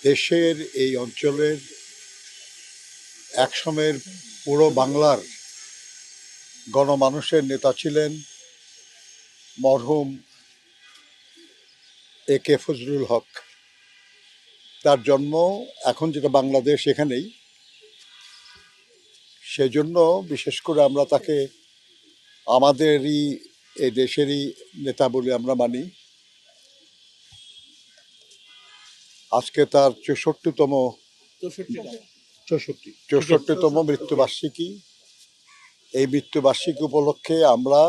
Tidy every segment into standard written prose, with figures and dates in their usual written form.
দেশের এই অঞ্চলের একসময়ের পুরো বাংলার গণমানুষের নেতা ছিলেন মরহুম A.K. ফজলুল হক। তার জন্ম এখন যেটা বাংলাদেশ এখানেই, সেজন্য বিশেষ করে আমরা তাকে আমাদেরই এই দেশেরই নেতা বলে আমরা মানি। আজকে তার 64তম মৃত্যুবার্ষিকী। এই মৃত্যুবার্ষিকী উপলক্ষে আমরা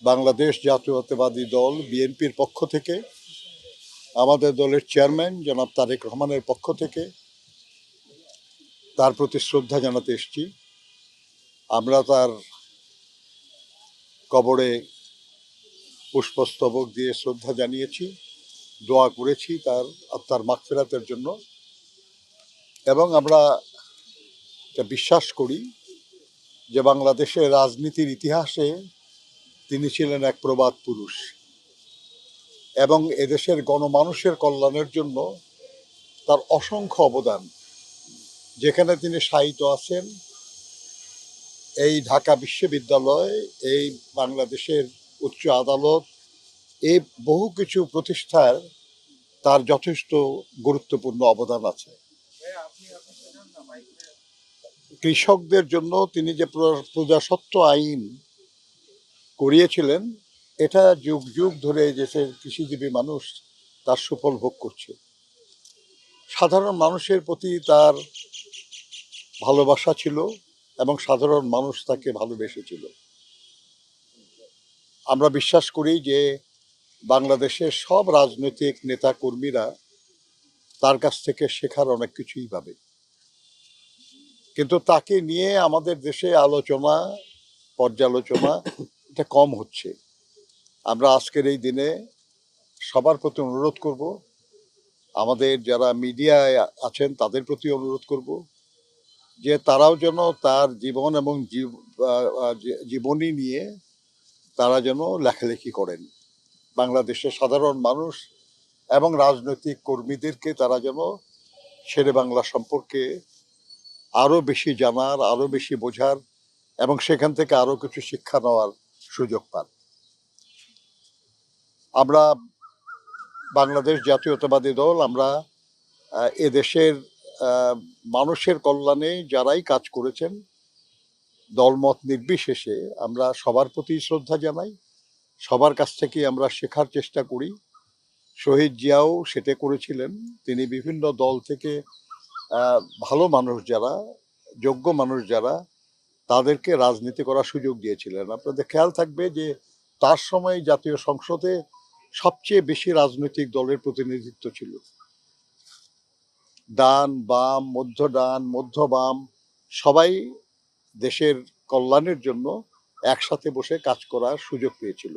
বাংলাদেশ জাতীয়তাবাদী দল বিএনপির পক্ষ থেকে, আমাদের দলের চেয়ারম্যান জনাব তারেক রহমানের পক্ষ থেকে তার প্রতি শ্রদ্ধা জানাতে এসেছি। আমরা তার কবরে পুষ্পস্তবক দিয়ে শ্রদ্ধা জানিয়েছি, দোয়া করেছি তার আত্মার মাগফিরাতের জন্য, এবং আমরা বিশ্বাস করি যে বাংলাদেশের রাজনীতির ইতিহাসে তিনি ছিলেন এক প্রবাদ পুরুষ এবং এদেশের গণমানুষের কল্যাণের জন্য তার অসংখ্য অবদান। যেখানে তিনি শায়িত আছেন, এই ঢাকা বিশ্ববিদ্যালয়, এই বাংলাদেশের উচ্চ আদালত, এই বহু কিছু প্রতিষ্ঠার তার যথেষ্ট গুরুত্বপূর্ণ অবদান আছে। কৃষকদের জন্য তিনি যে প্রজাস্বত্ব আইন করিয়েছিলেন, এটা যুগ যুগ ধরে দেশের কৃষিজীবী মানুষ তার সুফল ভোগ করছে। সাধারণ মানুষের প্রতি তার ভালোবাসা ছিল এবং সাধারণ মানুষ তাকে ভালোবেসেছিল। আমরা বিশ্বাস করি যে বাংলাদেশের সব রাজনৈতিক নেতা কর্মীরা তার কাছ থেকে শেখার অনেক কিছুই পাবে, কিন্তু তাকে নিয়ে আমাদের দেশে আলোচনা, পর্যালোচনা এটা কম হচ্ছে। আমরা আজকের এই দিনে সবার প্রতি অনুরোধ করব, আমাদের যারা মিডিয়ায় আছেন তাদের প্রতি অনুরোধ করব যে তারাও যেন তার জীবন এবং জীবনী নিয়ে তারা যেন লেখালেখি করেন। বাংলাদেশের সাধারণ মানুষ এবং রাজনৈতিক কর্মীদেরকে তারা যেন শেরে বাংলা সম্পর্কে আরো বেশি জানার, আরো বেশি বোঝার এবং সেখান থেকে আরো কিছু শিক্ষা নেওয়ার সুযোগ পান। আমরা বাংলাদেশ জাতীয়তাবাদী দল, আমরা এদেশের মানুষের কল্যাণে যারাই কাজ করেছেন, দলমত নির্বিশেষে আমরা সবার প্রতি শ্রদ্ধা জানাই, সবার কাছ থেকে আমরা শেখার চেষ্টা করি। শহীদ জিয়াও সেটা করেছিলেন। তিনি বিভিন্ন দল থেকে ভালো মানুষ যারা, যোগ্য মানুষ যারা, তাদেরকে রাজনীতি করার সুযোগ দিয়েছিলেন। আপনাদের খেয়াল থাকবে যে তার সময় জাতীয় সংসদে সবচেয়ে বেশি রাজনৈতিক দলের প্রতিনিধিত্ব ছিল। ডান, বাম, মধ্য ডান, মধ্য বাম সবাই দেশের কল্যাণের জন্য একসাথে বসে কাজ করার সুযোগ পেয়েছিল।